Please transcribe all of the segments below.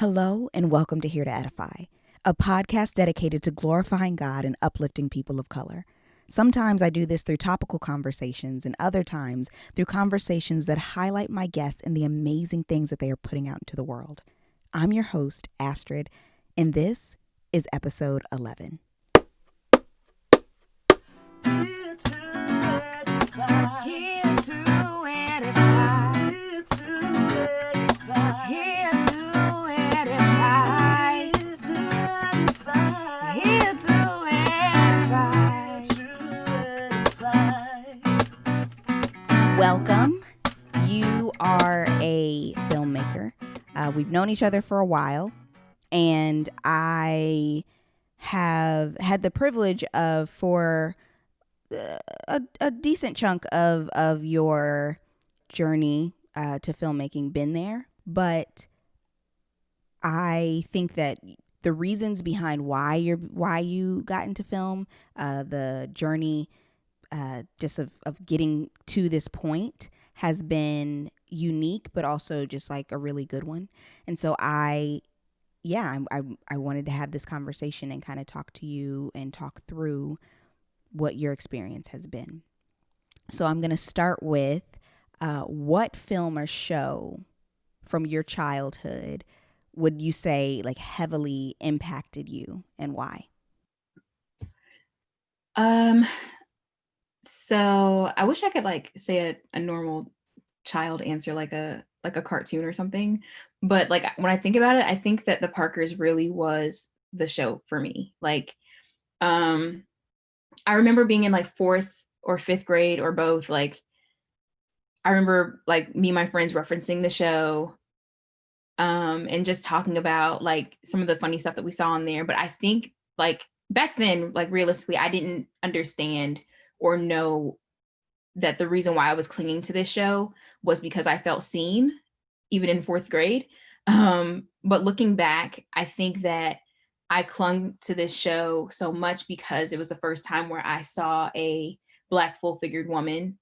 Hello, and welcome to Here to Edify, a podcast dedicated to glorifying God and uplifting people of color. Sometimes I do this through topical conversations, and other times through conversations that highlight my guests and the amazing things that they are putting out into the world. I'm your host, Astrid, and this is episode 11. Here to edify. Here to edify. Here to edify. Here to edify. Here to edify. Here to edify. To edify. Welcome. You are a filmmaker. We've known each other for a while, and I have had the privilege of, for a decent chunk of your journey to filmmaking, been there. But I think that the reasons behind why you got into film, the journey just of getting to this point has been unique, but also just like a really good one. And so I wanted to have this conversation and kind of talk to you and talk through what your experience has been. So I'm going to start with what film or show from your childhood would you say like heavily impacted you, and why? So I wish I could like say a normal child answer, like a cartoon or something. But like when I think about it, I think that The Parkers really was the show for me. Like, I remember being in like 4th or 5th grade or both. Like, I remember like me and my friends referencing the show, and just talking about like some of the funny stuff that we saw on there. But I think like back then, like realistically, I didn't understand or know that the reason why I was clinging to this show was because I felt seen, even in 4th grade. But looking back, I think that I clung to this show so much because it was the first time where I saw a Black full-figured woman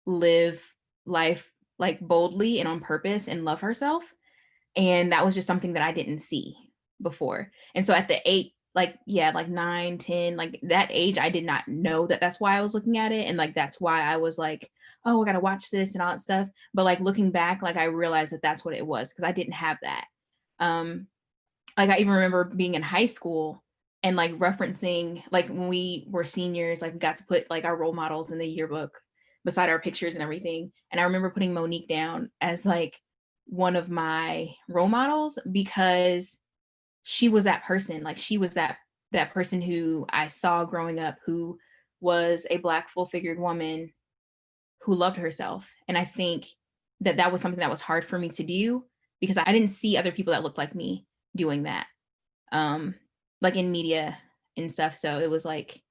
live life like boldly and on purpose and love herself. And that was just something that I didn't see before. And so at the 9, 10, like that age, I did not know that that's why I was looking at it. And like, that's why I was like, oh, I got to watch this and all that stuff. But like looking back, like I realized that that's what it was, because I didn't have that. Like I even remember being in high school and like referencing, like when we were seniors, like we got to put like our role models in the yearbook beside our pictures and everything. And I remember putting Monique down as like one of my role models because she was that person. Like she was that person who I saw growing up, who was a Black full-figured woman who loved herself. And I think that that was something that was hard for me to do because I didn't see other people that looked like me doing that, like in media and stuff. So it was like,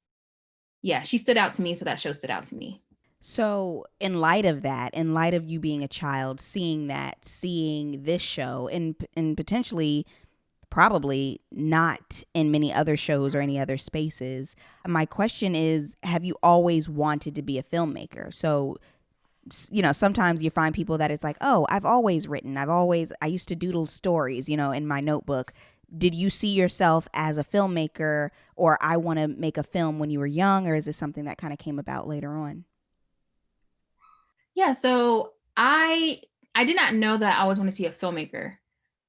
yeah, she stood out to me. So that show stood out to me. So in light of that, in light of you being a child, seeing this show, and potentially probably not in many other shows or any other spaces, my question is, have you always wanted to be a filmmaker? So, you know, sometimes you find people that it's like, oh, I've always written. I used to doodle stories, you know, in my notebook. Did you see yourself as a filmmaker, or I want to make a film when you were young, or is this something that kind of came about later on? Yeah, so I did not know that I always wanted to be a filmmaker.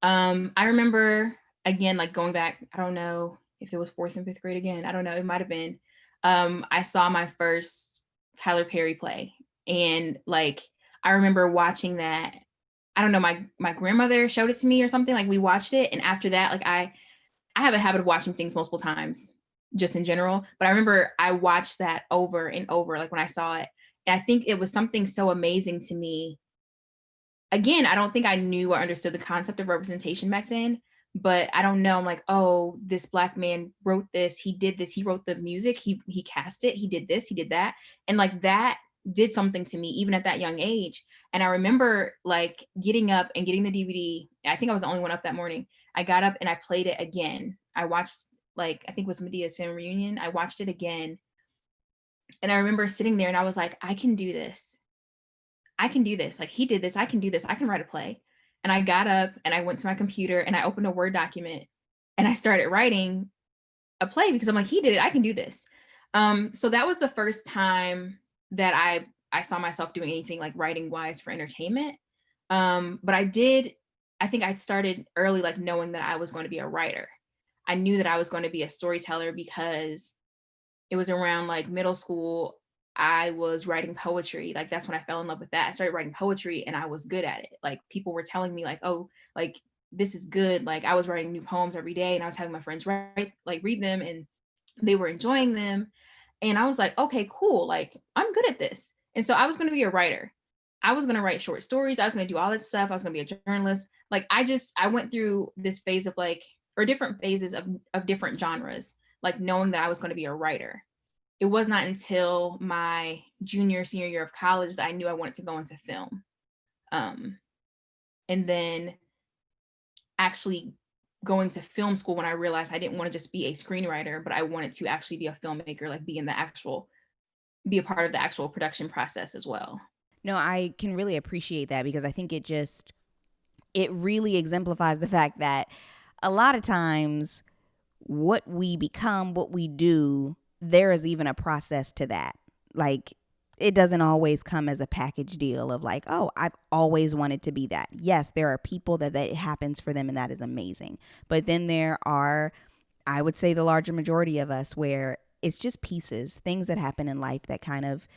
I remember again, like going back, I don't know if it was 4th and 5th grade again. I don't know, it might have been. I saw my first Tyler Perry play, and like I remember watching that. I don't know, my grandmother showed it to me or something. Like we watched it, and after that, like I have a habit of watching things multiple times, just in general. But I remember I watched that over and over, like when I saw it. And I think it was something so amazing to me. Again, I don't think I knew or understood the concept of representation back then, but I don't know. I'm like, oh, this Black man wrote this. He did this. He wrote the music. He cast it. He did this. He did that. And like that did something to me, even at that young age. And I remember like getting up and getting the DVD. I think I was the only one up that morning. I got up and I played it again. I watched, like, I think it was Medea's family reunion. I watched it again. And I remember sitting there and I was like, I can do this. I can do this. Like he did this. I can do this. I can write a play. And I got up and I went to my computer and I opened a Word document and I started writing a play because I'm like, he did it, I can do this. So that was the first time that I saw myself doing anything like writing wise for entertainment. But I think I started early, like knowing that I was going to be a writer. I knew that I was going to be a storyteller because it was around like middle school. I was writing poetry. Like that's when I fell in love with that. I started writing poetry and I was good at it. Like people were telling me like, oh, like this is good. Like I was writing new poems every day and I was having my friends read them and they were enjoying them. And I was like, okay, cool. Like I'm good at this. And so I was going to be a writer. I was going to write short stories. I was going to do all that stuff. I was going to be a journalist. Like I went through this phase of like, or different phases of different genres, like knowing that I was going to be a writer. It was not until my senior year of college that I knew I wanted to go into film. And then actually going to film school when I realized I didn't want to just be a screenwriter, but I wanted to actually be a filmmaker, like be a part of the actual production process as well. No, I can really appreciate that because I think it really exemplifies the fact that a lot of times what we become, what we do, there is even a process to that. Like it doesn't always come as a package deal of like, oh, I've always wanted to be that. Yes, there are people that it happens for them and that is amazing. But then there are, I would say the larger majority of us where it's just pieces, things that happen in life that kind of,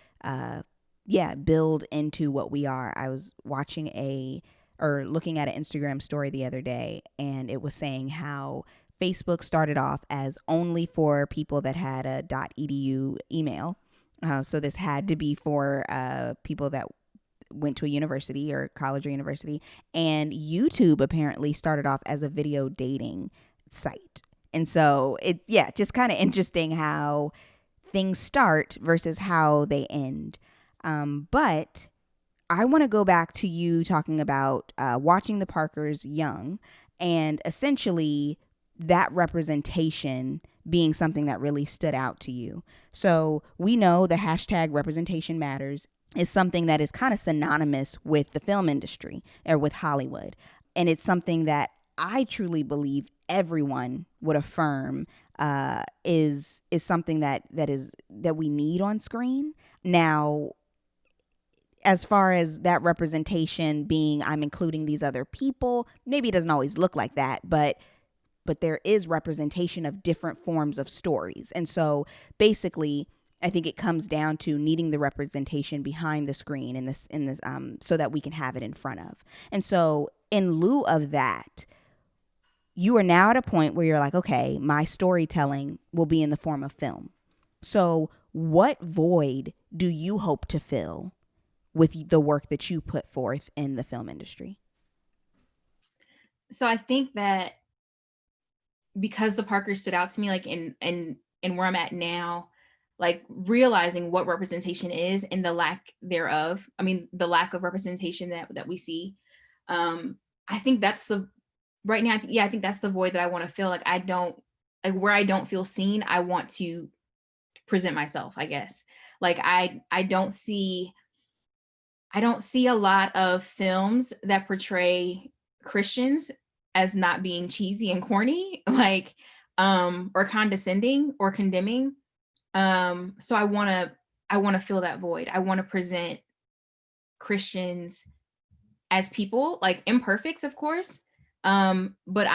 build into what we are. I was watching looking at an Instagram story the other day, and it was saying how Facebook started off as only for people that had a .edu email. So this had to be for people that went to a university or college or university. And YouTube apparently started off as a video dating site. And so just kind of interesting how things start versus how they end. But I want to go back to you talking about watching the Parkers young and essentially that representation being something that really stood out to you. So we know the hashtag representation matters is something that is kind of synonymous with the film industry or with Hollywood. And it's something that I truly believe everyone would affirm is something that we need on screen. Now, as far as that representation being, I'm including these other people, maybe it doesn't always look like that, but there is representation of different forms of stories. And so basically, I think it comes down to needing the representation behind the screen in this so that we can have it in front of. And so in lieu of that, you are now at a point where you're like, okay, my storytelling will be in the form of film. So what void do you hope to fill with the work that you put forth in the film industry? So I think that because the Parkers stood out to me, like in where I'm at now, like realizing what representation is and the lack thereof. I mean, the lack of representation that we see. I think that's right now. Yeah, I think that's the void that I want to fill. Like where I don't feel seen, I want to present myself, I guess. Like I don't see a lot of films that portray Christians as not being cheesy and corny, like or condescending or condemning. So I want to fill that void. I want to present Christians as people, like imperfects, of course. But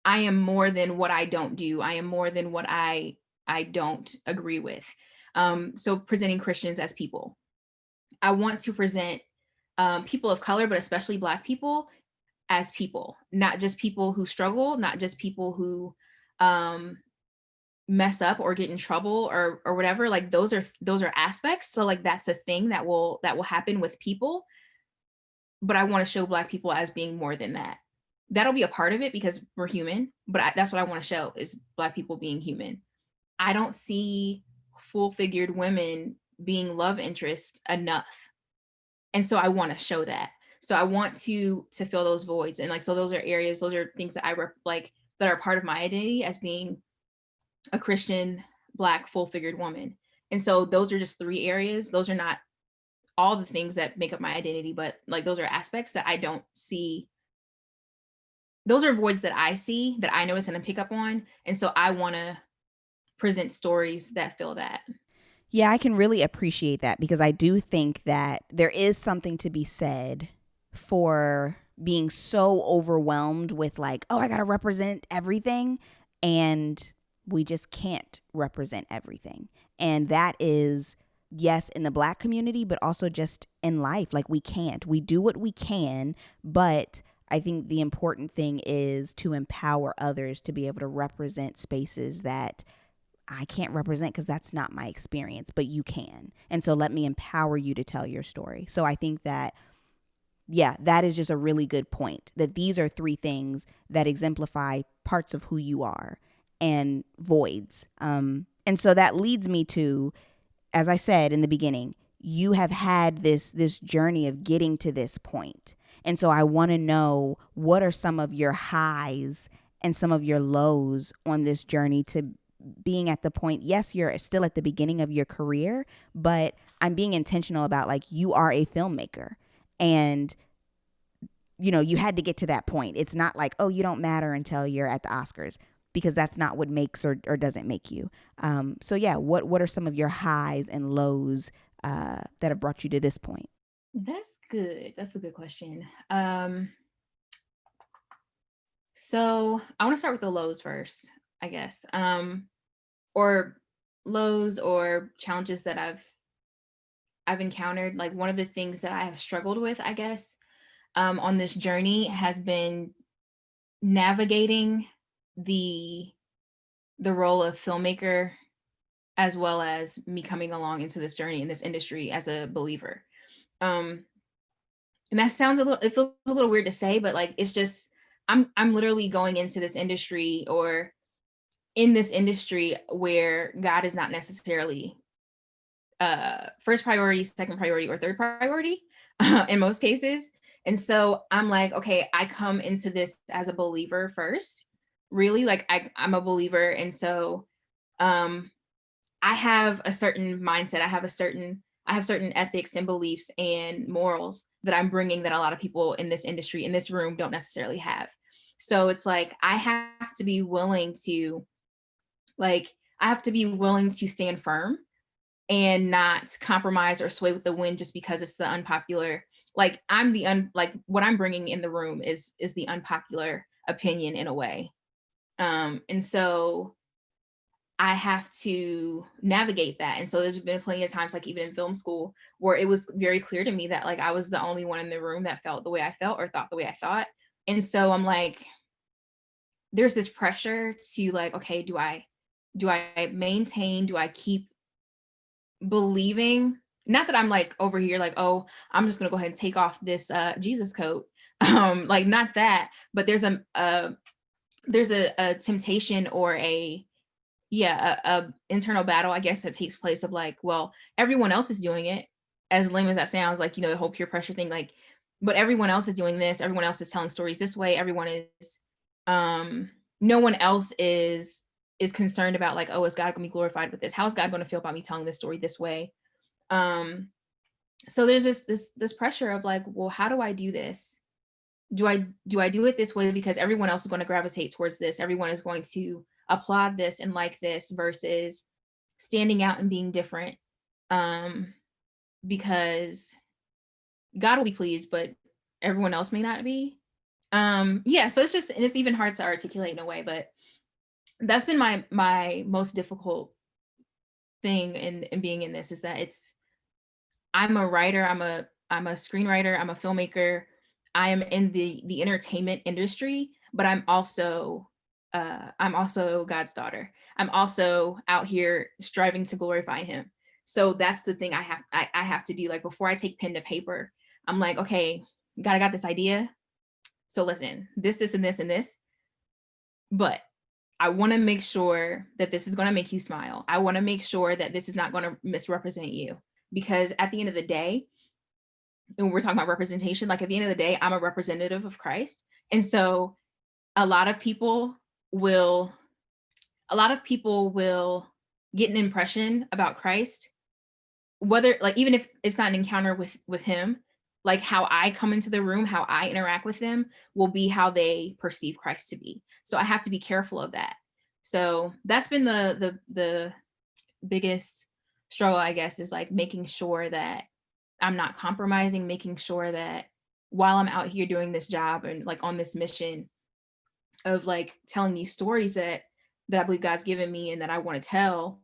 I am more than what I don't do. I am more than what I don't agree with. So presenting Christians as people. I want to present people of color, but especially Black people, as people, not just people who struggle, not just people who mess up or get in trouble or whatever. Like those are aspects. So like that's a thing that will happen with people. But I want to show Black people as being more than that. That'll be a part of it because we're human. But that's what I want to show is Black people being human. I don't see full-figured women being love interest enough. And so I want to show that. So I want to fill those voids. And like, so those are areas, those are things that that are part of my identity as being a Christian, Black, full-figured woman. And so those are just 3 areas. Those are not all the things that make up my identity, but like those are aspects that I don't see. Those are voids that I see, that I notice and I pick up on. And so I want to present stories that fill that. Yeah, I can really appreciate that because I do think that there is something to be said for being so overwhelmed with like, oh, I got to represent everything. And we just can't represent everything. And that is, yes, in the Black community, but also just in life. Like we can't. We do what we can, but I think the important thing is to empower others to be able to represent spaces that I can't represent because that's not my experience, but you can. And so let me empower you to tell your story. So I think that, yeah, that is just a really good point, that these are three things that exemplify parts of who you are and voids. And so that leads me to, as I said in the beginning, you have had this journey of getting to this point. And so I want to know, what are some of your highs and some of your lows on this journey to being at the point? Yes, you're still at the beginning of your career, but I'm being intentional about like, you are a filmmaker and you know, you had to get to that point. It's not like, oh, you don't matter until you're at the Oscars, because that's not what makes or doesn't make you. So yeah, what are some of your highs and lows that have brought you to this point? That's good. That's a good question. So I want to start with the lows first, I guess. Or lows or challenges that I've encountered. Like one of the things that I have struggled with, I guess, on this journey has been navigating the role of filmmaker, as well as me coming along into this journey in this industry as a believer. Um, and that sounds it feels a little weird to say, but like it's just I'm literally going into this industry, or in this industry where God is not necessarily first priority, second priority, or third priority in most cases. And so I'm like, okay, I come into this as a believer first, really. Like I'm a believer. And so um I have a certain mindset. I have certain ethics and beliefs and morals that I'm bringing that a lot of people in this industry, in this room, don't necessarily have. So it's like I have to be willing to stand firm and not compromise or sway with the wind just because it's the unpopular. Like like what I'm bringing in the room is the unpopular opinion in a way. And so I have to navigate that. And so there's been plenty of times, like even in film school, where it was very clear to me that like I was the only one in the room that felt the way I felt or thought the way I thought. And so I'm like, there's this pressure to like, okay, do I maintain, do I keep believing? Not that I'm like over here like, oh, I'm just gonna go ahead and take off this Jesus coat. Like not that, but there's a temptation or a internal battle, I guess, that takes place of like, well, everyone else is doing it, as lame as that sounds, like, you know, the whole peer pressure thing, like, but everyone else is doing this, everyone else is telling stories this way, everyone is no one else is concerned about like, oh, is God gonna be glorified with this? How is God gonna feel about me telling this story this way? So there's this pressure of like, well, how do I do this? Do I do it this way because everyone else is going to gravitate towards this? Everyone is going to applaud this and like this, versus standing out and being different, because God will be pleased, but everyone else may not be. Yeah, so it's even hard to articulate in a way, but that's been my most difficult thing in being in this, is that I'm a writer, I'm a screenwriter, I'm a filmmaker. I am in the entertainment industry, but I'm also God's daughter. I'm also out here striving to glorify him. So that's the thing I have to do. Like before I take pen to paper, I'm like, okay, God, I got this idea. So listen, this, and this, and this. But I want to make sure that this is going to make you smile. I want to make sure that this is not going to misrepresent you. Because at the end of the day, when we're talking about representation, like at the end of the day, I'm a representative of Christ. And so a lot of people will get an impression about Christ whether like even if it's not an encounter with him, like how I come into the room, how I interact with them will be how they perceive Christ to be. So I have to be careful of that. So that's been the biggest struggle, I guess, is like making sure that I'm not compromising, making sure that while I'm out here doing this job and like on this mission of like telling these stories that I believe God's given me and that I want to tell,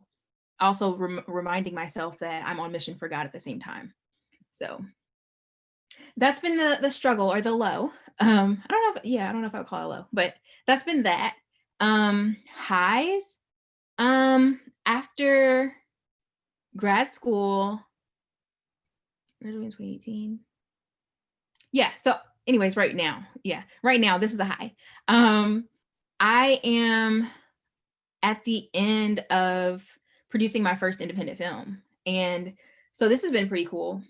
also reminding myself that I'm on mission for God at the same time. So that's been the struggle or the low. I don't know if, yeah, I don't know if I would call it low, but that's been that. Highs. After grad school, graduated in 2018. Yeah. So, anyways, right now, this is a high. I am at the end of producing my first independent film, and so this has been pretty cool.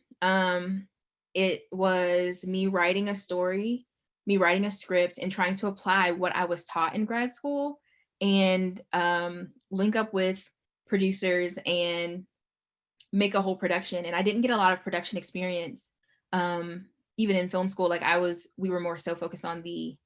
It was me writing a story, me writing a script, and trying to apply what I was taught in grad school, and link up with producers and make a whole production. And I didn't get a lot of production experience, even in film school. Like we were more so focused on the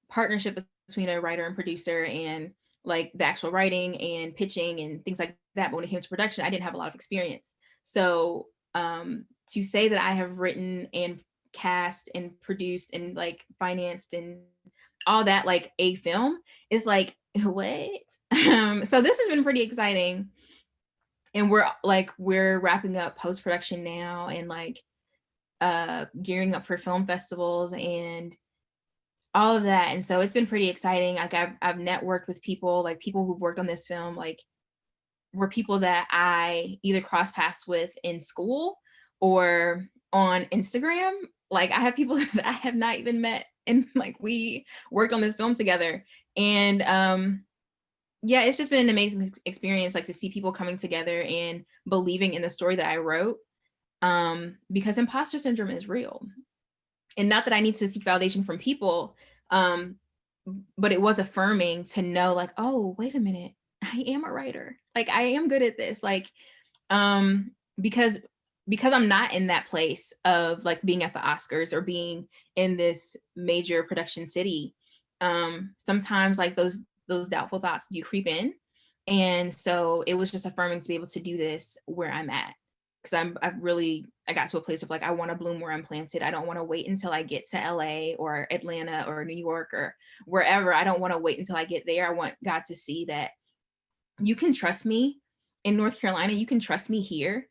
partnership between a writer and producer and like the actual writing and pitching and things like that. But when it came to production, I didn't have a lot of experience. So to say that I have written and cast and produced and like financed and all that, like a film, is like, what? So this has been pretty exciting. And we're wrapping up post-production now and like gearing up for film festivals and all of that. And so it's been pretty exciting. Like I've networked with people, like people who've worked on this film, like were people that I either cross paths with in school or on Instagram. Like I have people that I have not even met, and like we worked on this film together. And yeah, it's just been an amazing experience, like to see people coming together and believing in the story that I wrote, because imposter syndrome is real. And not that I need to seek validation from people, but it was affirming to know like, oh, wait a minute, I am a writer. Like I am good at this. Like, because I'm not in that place of like being at the Oscars or being in this major production city. Sometimes like those doubtful thoughts do creep in. And so it was just affirming to be able to do this where I'm at. Because I got to a place of like, I want to bloom where I'm planted. I don't want to wait until I get to LA or Atlanta or New York or wherever. I don't want to wait until I get there. I want God to see that you can trust me in North Carolina. You can trust me here.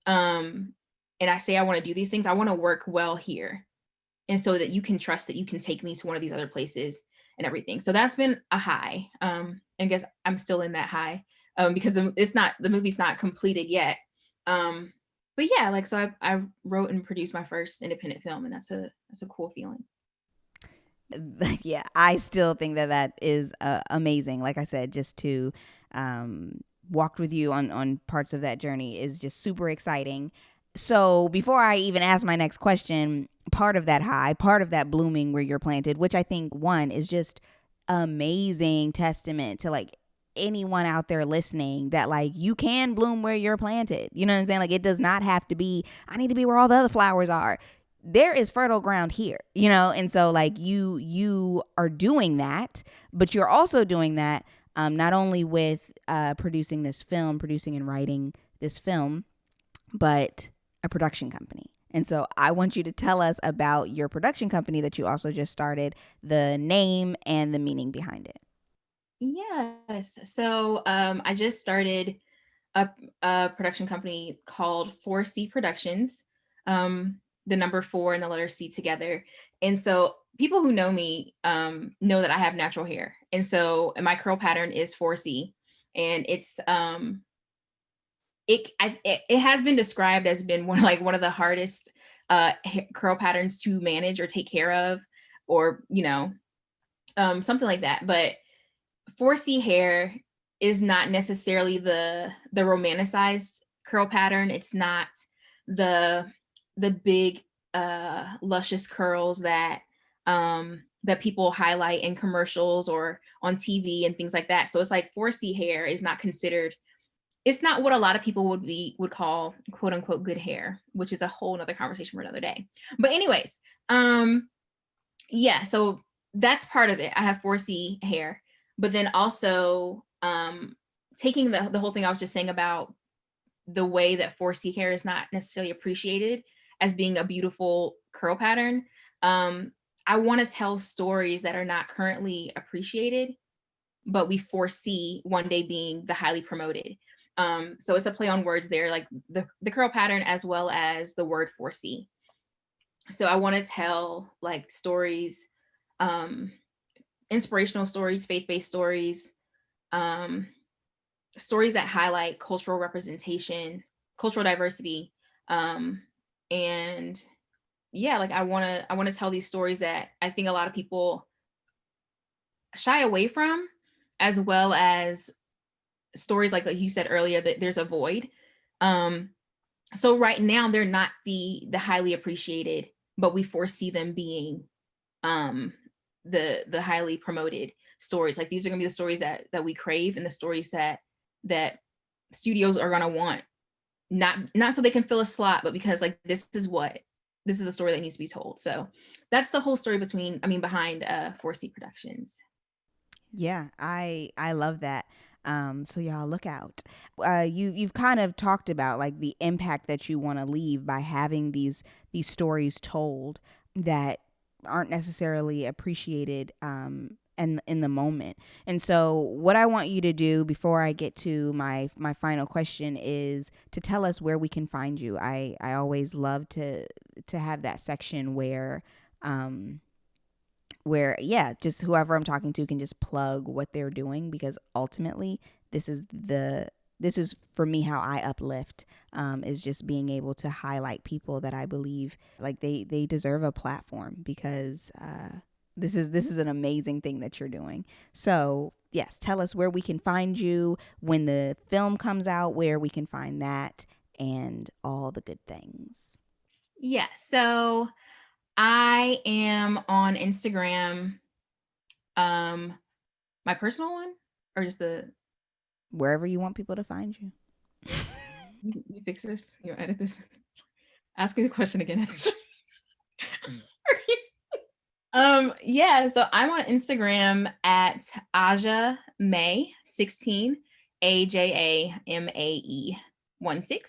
And I say I want to do these things. I want to work well here. And so that you can trust that you can take me to one of these other places and everything. So that's been a high. I guess I'm still in that high because the movie's not completed yet. But yeah, like, so I wrote and produced my first independent film, and that's a cool feeling. Yeah, I still think that is amazing. Like I said, just to walked with you on parts of that journey is just super exciting. So before I even ask my next question, part of that high, part of that blooming where you're planted, which I think one is just amazing testament to like anyone out there listening, that like you can bloom where you're planted. You know what I'm saying? Like it does not have to be, I need to be where all the other flowers are. There is fertile ground here, you know? And so like you are doing that, but you're also doing that not only with producing and writing this film, but a production company. And so I want you to tell us about your production company that you also just started, the name and the meaning behind it. Yes. So I just started a production company called 4C Productions, the number 4 and the letter C together. And so people who know me know that I have natural hair. And so my curl pattern is 4C. And it's it has been described as been one of the hardest curl patterns to manage or take care of, or something like that. But 4C hair is not necessarily the romanticized curl pattern. It's not the big luscious curls that that people highlight in commercials or on TV and things like that. So it's like 4C hair is not considered it's not what a lot of people would call quote unquote good hair, which is a whole nother conversation for another day. But anyways, yeah, so that's part of it. I have 4C hair, but then also taking the whole thing I was just saying about the way that 4C hair is not necessarily appreciated as being a beautiful curl pattern. I want to tell stories that are not currently appreciated, but we foresee one day being the highly promoted. So it's a play on words there, like the curl pattern as well as the word foresee. So I want to tell like stories, um, inspirational stories, faith-based stories, um, stories that highlight cultural representation, cultural diversity, um, and yeah, like I want to tell these stories that I think a lot of people shy away from, as well as stories like you said earlier that there's a void. Um, so right now they're not the highly appreciated, but we foresee them being um the highly promoted stories. Like these are gonna be the stories that we crave, and the stories that studios are gonna want, not so they can fill a slot, but because like this is a story that needs to be told. So that's the whole story behind 4C Productions. Yeah, I love that. So y'all look out. You've kind of talked about like the impact that you want to leave by having these stories told that aren't necessarily appreciated in the moment. And so what I want you to do before I get to my final question is to tell us where we can find you. I always love to have that section um where yeah, just whoever I'm talking to can just plug what they're doing, because ultimately this is for me how I uplift, is just being able to highlight people that I believe like they deserve a platform, because this is an amazing thing that you're doing. So yes, tell us where we can find you, when the film comes out, where we can find that, and all the good things. Yeah, so I am on Instagram, um, my personal one, or just the Wherever you want people to find you. you fix this, you edit this. Ask me the question again, actually. Yeah, so I'm on Instagram at Aja May 16, AJAMAE 16.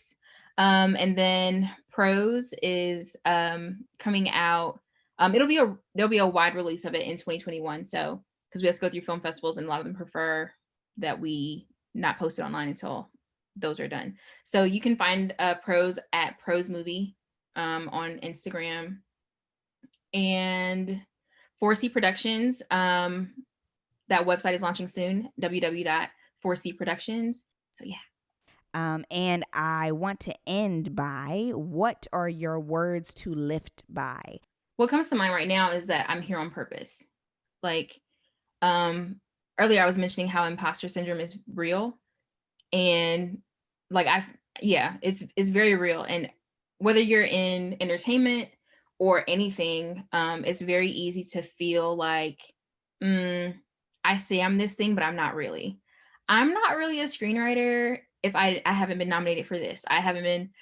And then Prose is coming out. There'll be a wide release of it in 2021. So because we have to go through film festivals, and a lot of them prefer that we not post it online until those are done. So you can find Prose at Prose Movie on Instagram. And 4C Productions, that website is launching soon, www.4cproductions. So yeah. And I want to end by, what are your words to lift by? What comes to mind right now is that I'm here on purpose. Like, earlier I was mentioning how imposter syndrome is real, and like yeah, it's very real. And whether you're in entertainment or anything, it's very easy to feel like, I say I'm this thing, but I'm not really a screenwriter if I haven't been nominated for this. I haven't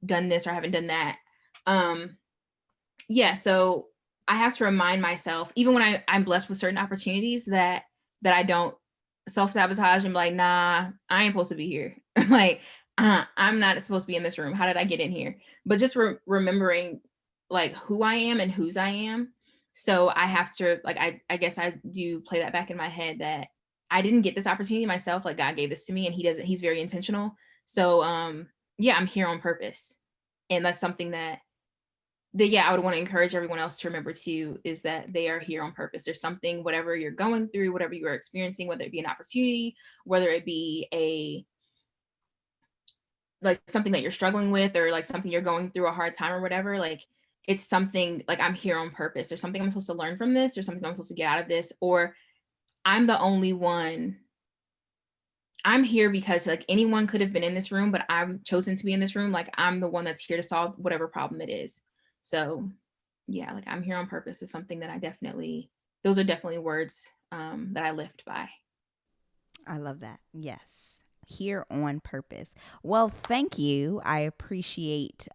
done this, or I haven't done that. Yeah, so I have to remind myself, even when I'm blessed with certain opportunities, that I don't self-sabotage and be like, nah, I ain't supposed to be here. Like, I'm not supposed to be in this room. How did I get in here? But just remembering like who I am and whose I am. So I have to, like, I guess I do play that back in my head, that I didn't get this opportunity myself. Like, God gave this to me, and he's very intentional. So yeah, I'm here on purpose. And that's something that yeah, I would want to encourage everyone else to remember too, is that they are here on purpose. There's something, whatever you're going through, whatever you are experiencing, whether it be an opportunity, whether it be a like something that you're struggling with, or like something you're going through a hard time or whatever, like it's something like, I'm here on purpose. There's something I'm supposed to learn from this, or something I'm supposed to get out of this, or I'm the only one. I'm here because like anyone could have been in this room, but I'm chosen to be in this room. Like, I'm the one that's here to solve whatever problem it is. So yeah, like I'm here on purpose is something that those are definitely words that I lift by. I love that. Yes. here on purpose. Well, thank you. I appreciate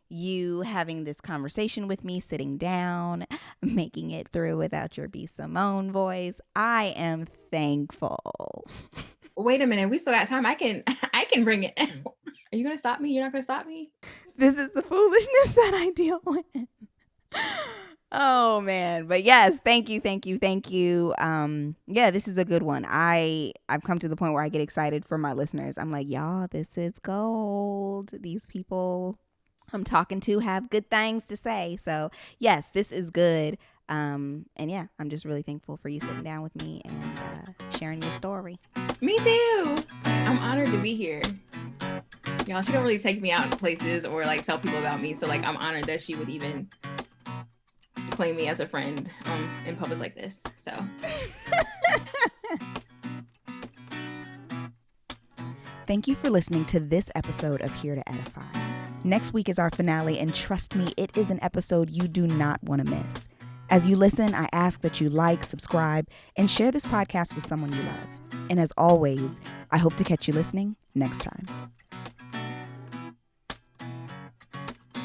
you having this conversation with me, sitting down, making it through without your B. Simone voice. I am thankful. Wait a minute, we still got time. I can I can bring it. Are you gonna stop me? You're not gonna stop me? This is the foolishness that I deal with. Oh man. But yes, thank you. Yeah, this is a good one. I've come to the point where I get excited for my listeners. I'm like, y'all, this is gold. These people I'm talking to have good things to say. So yes, this is good. And yeah, I'm just really thankful for you sitting down with me and sharing your story. Me too. I'm honored to be here. Y'all, she don't really take me out places or like tell people about me. So like I'm honored that she would even claim me as a friend in public like this. So thank you for listening to this episode of Here to Edify. Next week is our finale, and trust me, it is an episode you do not want to miss. As you listen, I ask that you like, subscribe, and share this podcast with someone you love. And as always, I hope to catch you listening next time.